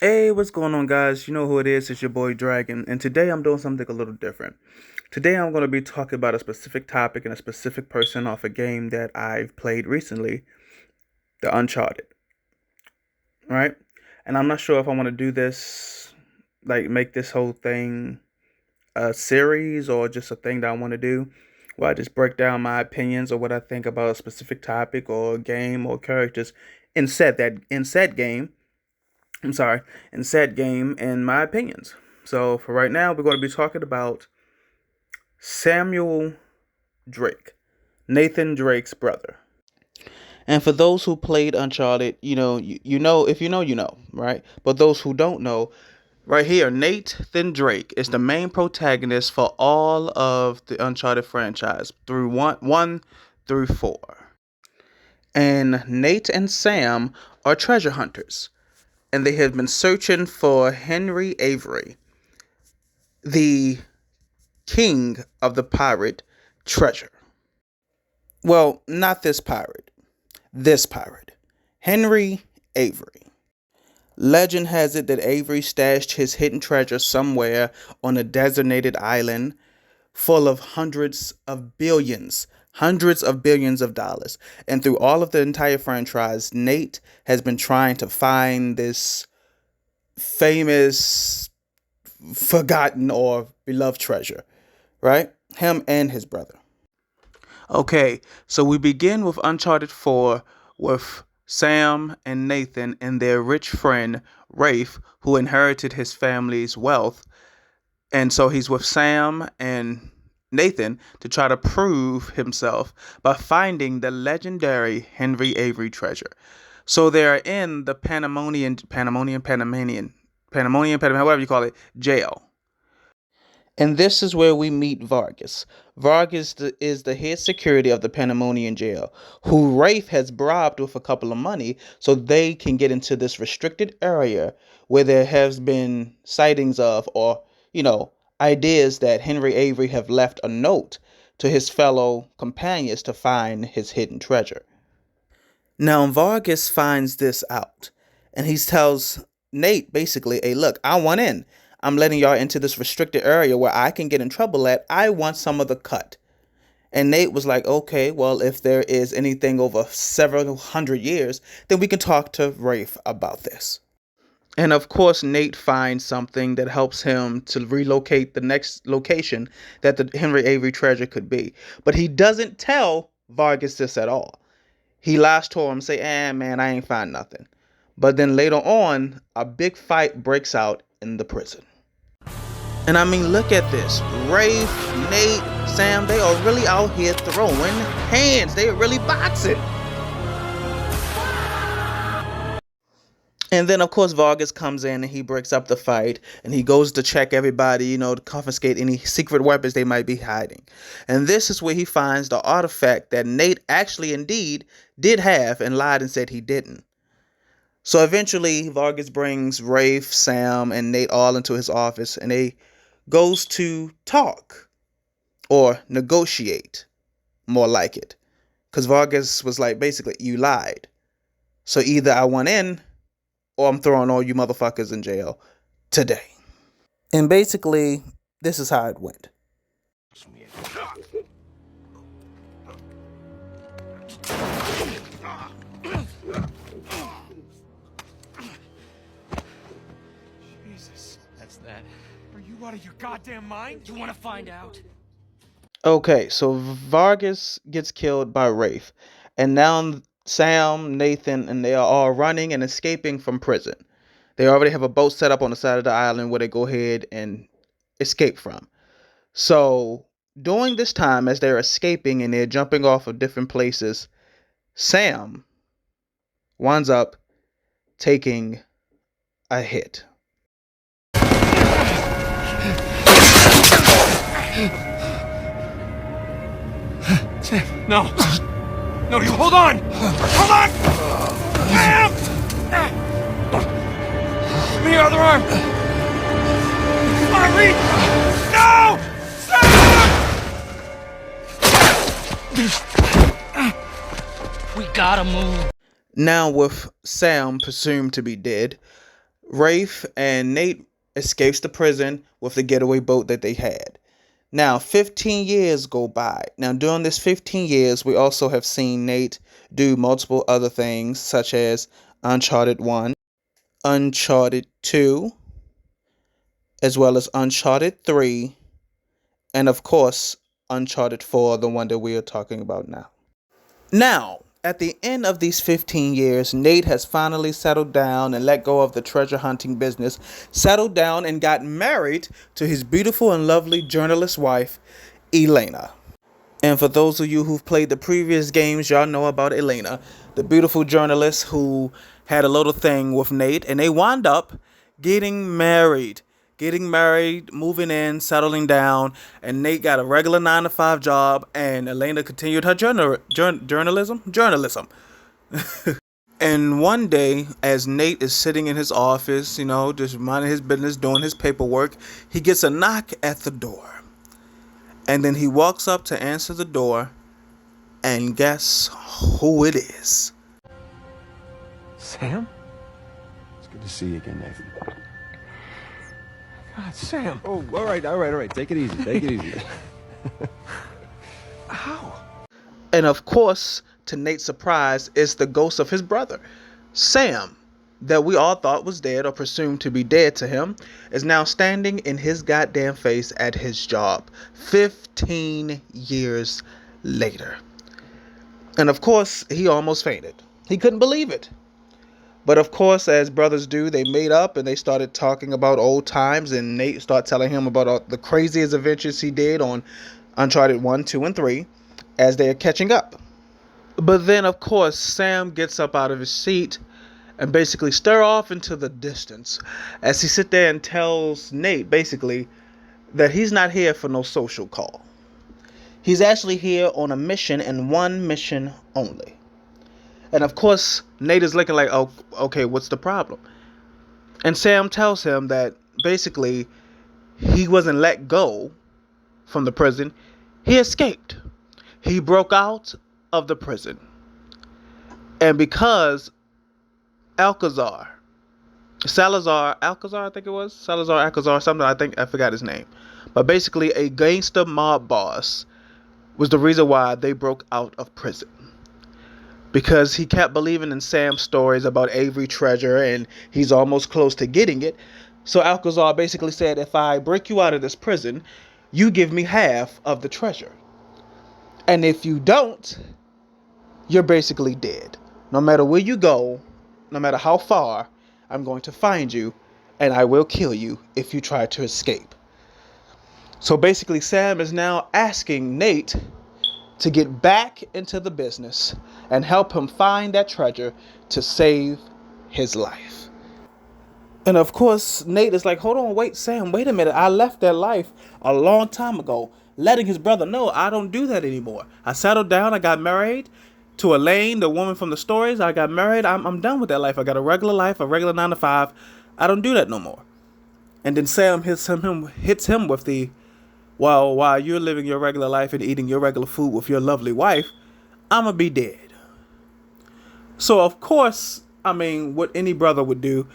Hey, what's going on, guys? You know who it is. It's your boy Dragon, and today I'm doing something a little different. Today I'm going to be talking about a specific topic and a specific person off a game that I've played recently, the Uncharted, right? And I'm not sure if I want to do this, like make this whole thing a series or just a thing that I want to do, where I just break down my opinions or what I think about a specific topic or game or characters in said game. I'm sorry, in said game and my opinions. So for right now, we're going to be talking about Samuel Drake, Nathan Drake's brother. And for those who played Uncharted, you know, if you know, you know, right? But those who don't know, right here, Nathan Drake is the main protagonist for all of the Uncharted franchise through one through four. And Nate and Sam are treasure hunters, and they have been searching for Henry Avery, the king of the pirate treasure. Well, not this pirate. This pirate. Henry Avery. Legend has it that Avery stashed his hidden treasure somewhere on a designated island full of hundreds of billions of dollars. And through all of the entire franchise, Nate has been trying to find this famous, forgotten, or beloved treasure, right? Him and his brother. Okay, so we begin with Uncharted 4 with Sam and Nathan and their rich friend Rafe, who inherited his family's wealth. And so he's with Sam and Nathan to try to prove himself by finding the legendary Henry Avery treasure. So they're in the Panamanian, whatever you call it, jail. And this is where we meet Vargas. Vargas is the head security of the Panamanian jail, who Rafe has bribed with a couple of money so they can get into this restricted area where there has been sightings of, or, ideas that Henry Avery have left a note to his fellow companions to find his hidden treasure. Now, Vargas finds this out, and he tells Nate basically, hey, look, I want in. I'm letting y'all into this restricted area where I can get in trouble at. I want some of the cut. And Nate was like, okay, well, if there is anything over several hundred years, then we can talk to Rafe about this. And of course, Nate finds something that helps him to relocate the next location that the Henry Avery treasure could be. But he doesn't tell Vargas this at all. He lies to him, say, man, I ain't find nothing. But then later on, a big fight breaks out in the prison. And I mean, look at this. Rafe, Nate, Sam, they are really out here throwing hands. They are really boxing. And then, of course, Vargas comes in and he breaks up the fight and he goes to check everybody, to confiscate any secret weapons they might be hiding. And this is where he finds the artifact that Nate actually indeed did have and lied and said he didn't. So eventually, Vargas brings Rafe, Sam, and Nate all into his office and they goes to talk or negotiate, more like it. Because Vargas was like, basically, you lied. So either I want in or I'm throwing all you motherfuckers in jail today. And basically, this is how it went. Jesus, that's that. Are you out of your goddamn mind? You want to find out? Okay, so Vargas gets killed by Rafe. And now Sam, Nathan, and they are all running and escaping from prison. They already have a boat set up on the side of the island where they go ahead and escape from. So during this time, as they're escaping and they're jumping off of different places, Sam winds up taking a hit. No. No, you hold on! Hold on! Sam! Give me your other arm! Come on, reach! No! Sam! We gotta move. Now, with Sam presumed to be dead, Rafe and Nate escapes the prison with the getaway boat that they had. Now, 15 years go by. Now, during this 15 years, we also have seen Nate do multiple other things, such as Uncharted 1, Uncharted 2, as well as Uncharted 3, and of course, Uncharted 4, the one that we are talking about now. Now, at the end of these 15 years, Nate has finally settled down and let go of the treasure hunting business, settled down and got married to his beautiful and lovely journalist wife, Elena. And for those of you who've played the previous games, y'all know about Elena, the beautiful journalist who had a little thing with Nate, and they wound up getting married. Getting married, moving in, settling down, and Nate got a regular 9 to 5 job, and Elena continued her journalism. And one day, as Nate is sitting in his office, just minding his business, doing his paperwork, he gets a knock at the door. And then he walks up to answer the door, and guess who it is? Sam? It's good to see you again, Nathan. God, Sam. Oh, all right. Take it easy. How? And of course, to Nate's surprise, it's the ghost of his brother, Sam, that we all thought was dead or presumed to be dead to him, is now standing in his goddamn face at his job 15 years later. And of course, he almost fainted. He couldn't believe it. But of course, as brothers do, they made up and they started talking about old times, and Nate started telling him about all the craziest adventures he did on Uncharted 1, 2, and 3 as they're catching up. But then, of course, Sam gets up out of his seat and basically stare off into the distance as he sit there and tells Nate, basically, that he's not here for no social call. He's actually here on a mission and one mission only. And of course, Nate is looking like, oh, okay, what's the problem? And Sam tells him that basically he wasn't let go from the prison. He escaped. He broke out of the prison. And because Salazar, I think it was, something, I forgot his name. But basically a gangster mob boss was the reason why they broke out of prison. Because he kept believing in Sam's stories about Avery treasure and he's almost close to getting it. So Alcazar basically said, if I break you out of this prison, you give me half of the treasure. And if you don't, you're basically dead. No matter where you go, no matter how far, I'm going to find you and I will kill you if you try to escape. So basically Sam is now asking Nate to get back into the business and help him find that treasure to save his life. And of course, Nate is like, hold on, wait, Sam, wait a minute. I left that life a long time ago, letting his brother know I don't do that anymore. I settled down, I got married to Elaine, the woman from the stories. I got married, I'm done with that life. I got a regular life, a regular 9 to 5. I don't do that no more. And then Sam hits him with the, well, while you're living your regular life and eating your regular food with your lovely wife, I'ma be dead. So of course, what any brother would do,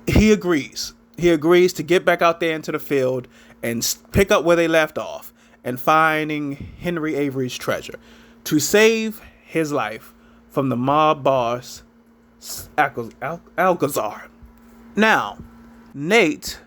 he agrees. He agrees to get back out there into the field and pick up where they left off and finding Henry Avery's treasure to save his life from the mob boss Alcazar. Now, Nate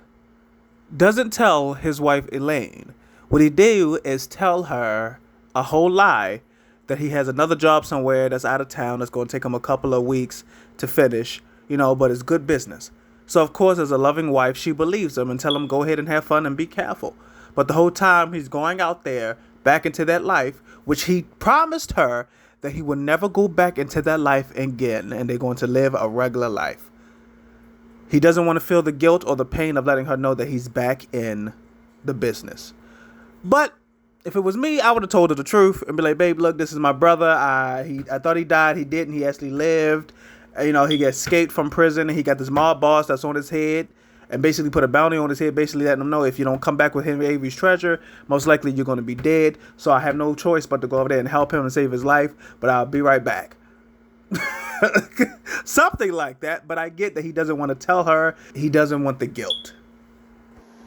doesn't tell his wife Elaine. What he do is tell her a whole lie that he has another job somewhere that's out of town that's going to take him a couple of weeks to finish, but it's good business. So of course, as a loving wife, she believes him and tell him go ahead and have fun and be careful. But the whole time he's going out there back into that life, which he promised her that he would never go back into that life again, and they're going to live a regular life. He doesn't want to feel the guilt or the pain of letting her know that he's back in the business. But if it was me, I would have told her the truth and be like, babe, look, this is my brother. I thought he died. He didn't. He actually lived. He escaped from prison. He got this mob boss that's on his head and basically put a bounty on his head, basically letting him know if you don't come back with Henry Avery's treasure, most likely you're going to be dead. So I have no choice but to go over there and help him and save his life. But I'll be right back. Something like that, but I get that he doesn't want to tell her. He doesn't want the guilt.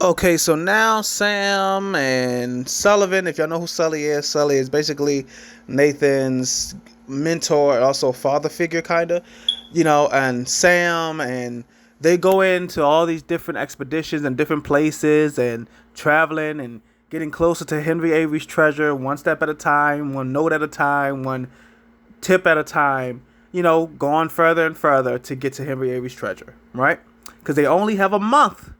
Okay, so now Sam and Sullivan, if y'all know who Sully is basically Nathan's mentor and also father figure, kind of, and Sam, and they go into all these different expeditions and different places and traveling and getting closer to Henry Avery's treasure, one step at a time, one note at a time, one tip at a time, going further and further to get to Henry Avery's treasure, right? Because they only have a month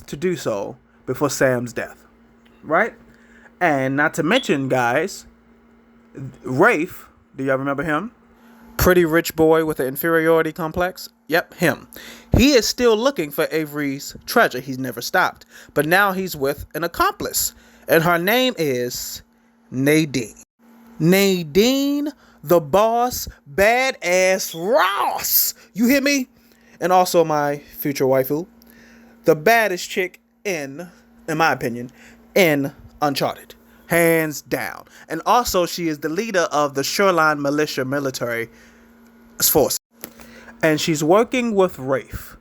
to do so before Sam's death, right? And not to mention, guys, Rafe, do y'all remember him? Pretty rich boy with an inferiority complex. Yep, him. He is still looking for Avery's treasure. He's never stopped. But now he's with an accomplice. And her name is Nadine. Nadine, the boss, badass Ross. You hear me? And also my future waifu. The baddest chick in my opinion, in Uncharted. Hands down. And also she is the leader of the Shoreline Militia military force. And she's working with Rafe.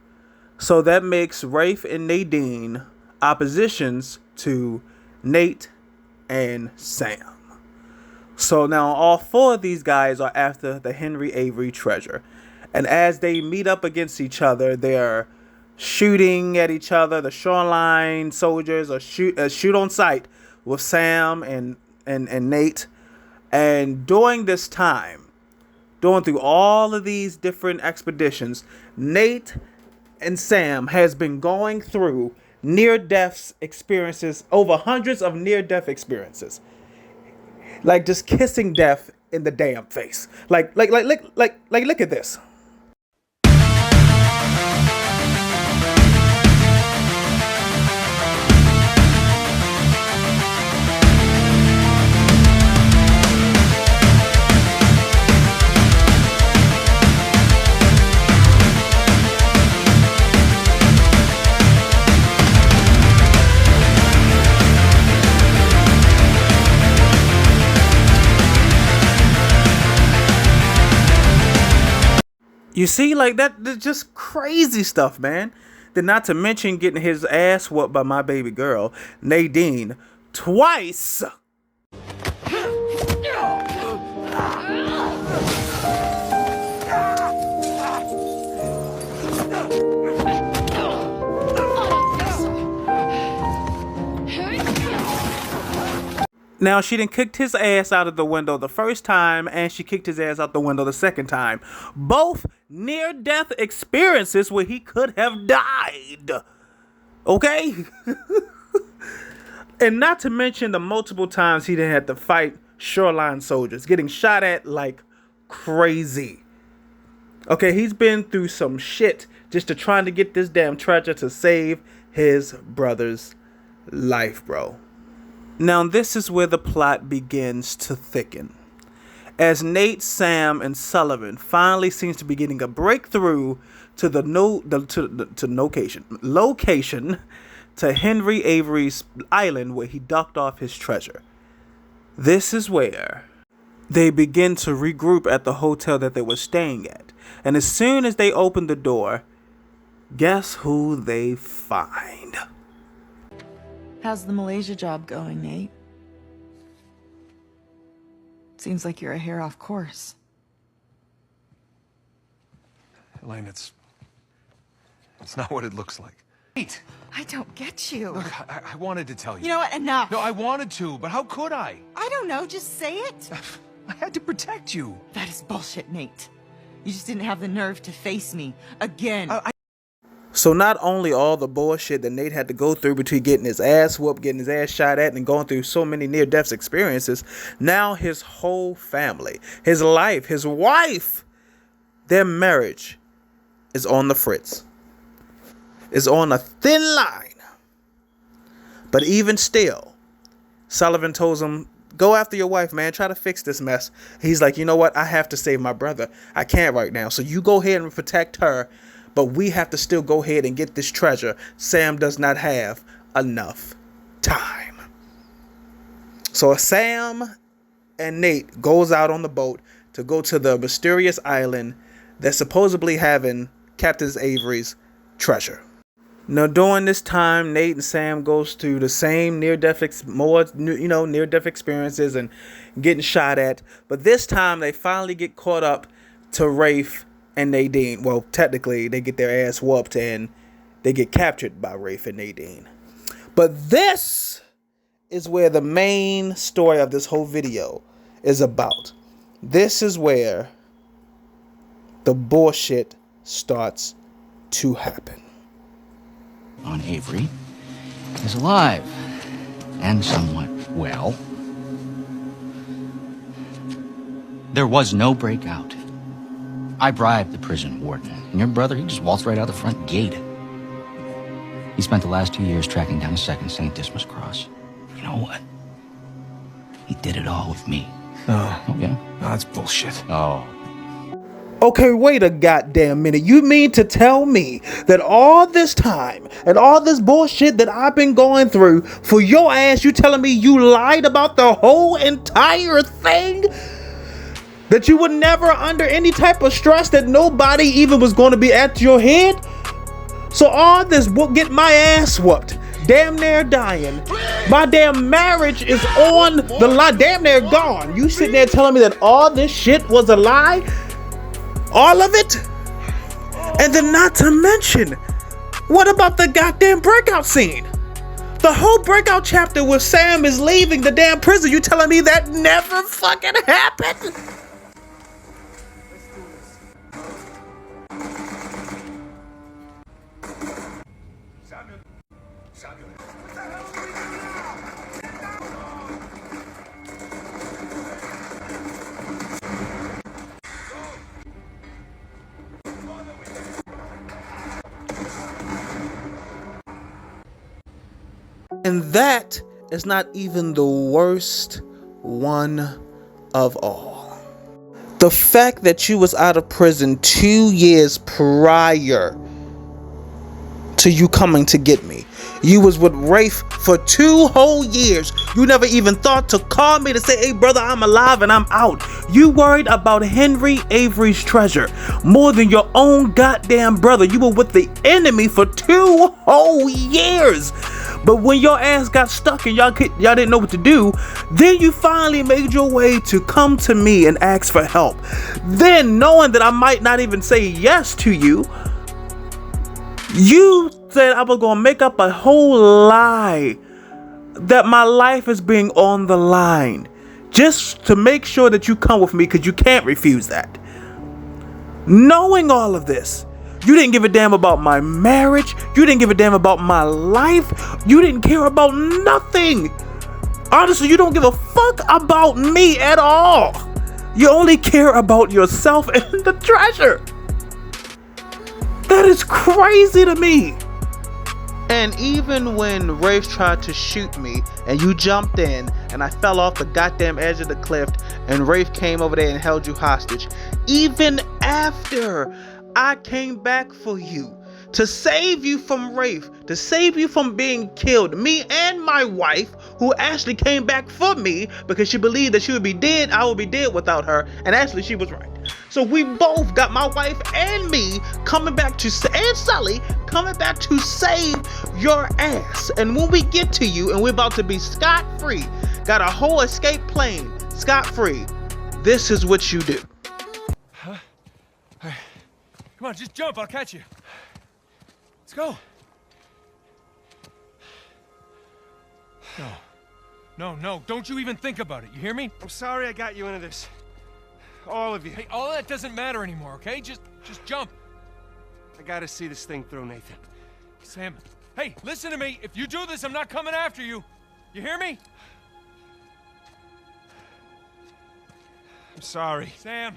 So that makes Rafe and Nadine oppositions to Nate and Sam. So now all four of these guys are after the Henry Avery treasure. And as they meet up against each other, they're shooting at each other. The Shoreline soldiers are shoot on sight with Sam and Nate. And during this time, going through all of these different expeditions, Nate and Sam has been going through near-death experiences, over hundreds of near-death experiences. Like just kissing death in the damn face. Like look at this. You see, like that's just crazy stuff, man. Then not to mention getting his ass whooped by my baby girl, Nadine, twice. Now, she done kicked his ass out of the window the first time, and she kicked his ass out the window the second time. Both near-death experiences where he could have died. Okay? And not to mention the multiple times he done had to fight Shoreline soldiers, getting shot at like crazy. Okay, he's been through some shit just to trying to get this damn treasure to save his brother's life, bro. Now, this is where the plot begins to thicken. As Nate, Sam, and Sullivan finally seems to be getting a breakthrough to the location to Henry Avery's island where he docked off his treasure. This is where they begin to regroup at the hotel that they were staying at. And as soon as they open the door, guess who they find? How's the Malaysia job going, Nate? Seems like you're a hair off course. Elaine, it's not what it looks like. Wait! I don't get you. Look, I wanted to tell you. You know what? Enough. No, I wanted to, but how could I? I don't know. Just say it. I had to protect you. That is bullshit, Nate. You just didn't have the nerve to face me again. So not only all the bullshit that Nate had to go through between getting his ass whooped, getting his ass shot at, and going through so many near-death experiences, now his whole family, his life, his wife, their marriage is on the fritz. Is on a thin line. But even still, Sullivan tells him, go after your wife, man. Try to fix this mess. He's like, you know what? I have to save my brother. I can't right now. So you go ahead and protect her. But we have to still go ahead and get this treasure. Sam does not have enough time. So Sam and Nate goes out on the boat to go to the mysterious island that's supposedly having Captain Avery's treasure. Now, during this time, Nate and Sam goes through the same near-death experiences and getting shot at. But this time, they finally get caught up to Rafe and Nadine. Well, technically, they get their ass whooped and they get captured by Rafe and Nadine. But this is where the main story of this whole video is about. This is where the bullshit starts to happen. On Avery is alive and somewhat well. There was no breakout. I bribed the prison warden, and your brother, he just waltzed right out the front gate. He spent the last 2 years tracking down a second St. Dismas cross. You know what? He did it all with me. Oh, yeah? no, that's bullshit. Oh. Okay, wait a goddamn minute. You mean to tell me that all this time and all this bullshit that I've been going through for your ass, you telling me you lied about the whole entire thing? That you were never under any type of stress, that nobody even was going to be at your head? So all this get my ass whooped, damn near dying, my damn marriage is on the line, damn near gone. You sitting there telling me that all this shit was a lie? All of it? And then not to mention, what about the goddamn breakout scene? The whole breakout chapter where Sam is leaving the damn prison, you telling me that never fucking happened? And that is not even the worst one of all. The fact that you was out of prison 2 years prior to you coming to get me. You was with Rafe for 2 whole years. You never even thought to call me to say, hey brother, I'm alive and I'm out. You worried about Henry Avery's treasure more than your own goddamn brother. You were with the enemy for 2 whole years. But when your ass got stuck and y'all didn't know what to do, then you finally made your way to come to me and ask for help. Then, knowing that I might not even say yes to you, you said I was going to make up a whole lie that my life is being on the line just to make sure that you come with me, because you can't refuse that. Knowing all of this, you didn't give a damn about my marriage. You didn't give a damn about my life. You didn't care about nothing. Honestly, you don't give a fuck about me at all. You only care about yourself and the treasure. That is crazy to me. And even when Rafe tried to shoot me and you jumped in and I fell off the goddamn edge of the cliff and Rafe came over there and held you hostage, even after I came back for you to save you from Rafe, to save you from being killed, me and my wife, who actually came back for me because she believed that she would be dead, I would be dead without her, and actually she was right. So we both got, my wife and me, coming back to, and Sully, coming back to save your ass. And when we get to you and we're about to be scot-free, got a whole escape plane, scot-free, this is what you do. Huh? Hey, come on, just jump, I'll catch you. Let's go. No, don't you even think about it, you hear me? I'm sorry I got you into this. All of you. Hey, all that doesn't matter anymore, okay? Just jump. I gotta see this thing through, Nathan. Sam, hey, listen to me. If you do this, I'm not coming after you. You hear me? I'm sorry. Sam!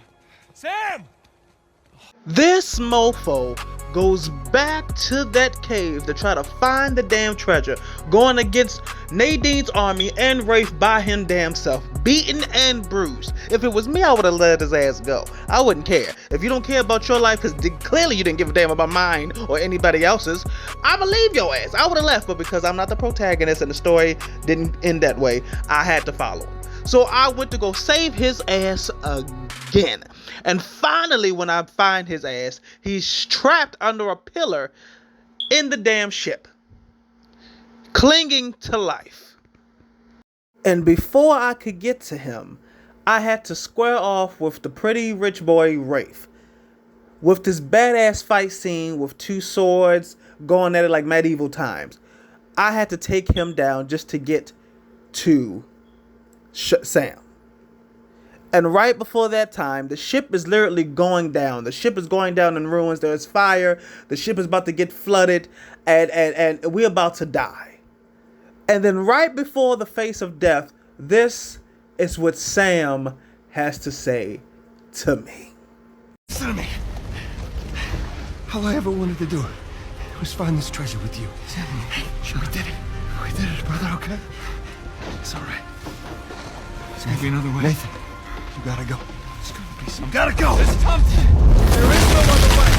This mofo goes back to that cave to try to find the damn treasure, going against Nadine's army and Rafe by him damn self, beaten and bruised. If it was me, I would have let his ass go. I wouldn't care. If you don't care about your life, because clearly you didn't give a damn about mine or anybody else's, I'ma leave your ass. I would have left, but because I'm not the protagonist and the story didn't end that way, I had to follow him. So I went to go save his ass again. And finally, when I find his ass, he's trapped under a pillar in the damn ship, clinging to life. And before I could get to him, I had to square off with the pretty rich boy Rafe. With this badass fight scene with two swords going at it like medieval times. I had to take him down just to get to Sam. And right before that time, the ship is literally going down. The ship is going down in ruins. There's fire. The ship is about to get flooded. And we're about to die. And then right before the face of death, this is what Sam has to say to me. Listen to me. All I ever wanted to do was find this treasure with you. Sure, we did it. We did it, brother, okay? It's all right. There's gonna be another way. Nathan, you gotta go. It's gonna be some. You gotta go! It's tough. There is no other way!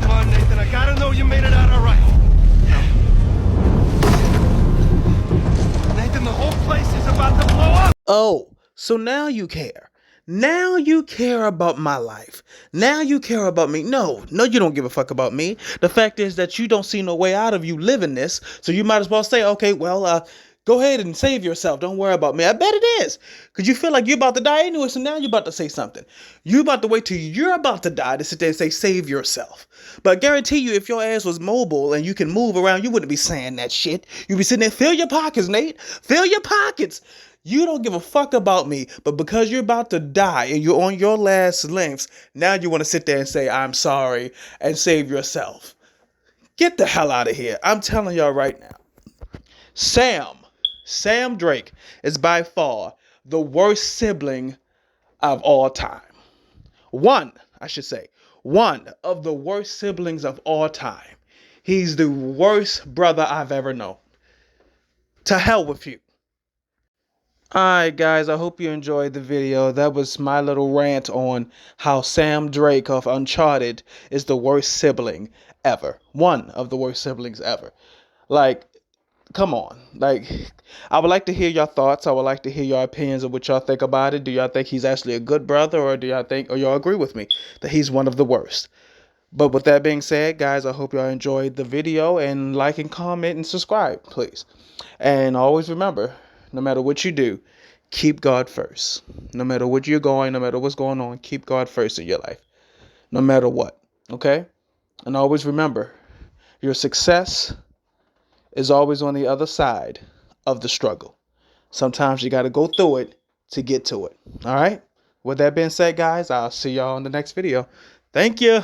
Come on, Nathan, I gotta know you made it out all right. Nathan, the whole place is about to blow up! Oh, so now you care. Now you care about my life. Now you care about me. No, you don't give a fuck about me. The fact is that you don't see no way out of you living this, so you might as well say, okay, well, go ahead and save yourself. Don't worry about me. I bet it is. Because you feel like you're about to die anyway, so now you're about to say something. You about to wait till you're about to die to sit there and say, save yourself. But I guarantee you, if your ass was mobile and you can move around, you wouldn't be saying that shit. You'd be sitting there, fill your pockets, Nate. Fill your pockets. You don't give a fuck about me, but because you're about to die and you're on your last lengths, now you want to sit there and say, I'm sorry, and save yourself. Get the hell out of here. I'm telling y'all right now. Sam Drake is by far the worst sibling of all time. One of the worst siblings of all time. He's the worst brother I've ever known. To hell with you. Alright guys, I hope you enjoyed the video. That was my little rant on how Sam Drake of Uncharted is the worst sibling ever. One of the worst siblings ever. Like, come on. Like, I would like to hear your thoughts. I would like to hear your opinions of what y'all think about it. Do y'all think he's actually a good brother, or do y'all think, or y'all agree with me that he's one of the worst? But with that being said, guys, I hope y'all enjoyed the video, and like and comment and subscribe, please. And always remember, no matter what you do, keep God first. No matter what you're going, no matter what's going on, keep God first in your life. No matter what, okay? And always remember, your success is always on the other side of the struggle. Sometimes you got to go through it to get to it, all right? With that being said, guys, I'll see y'all in the next video. Thank you.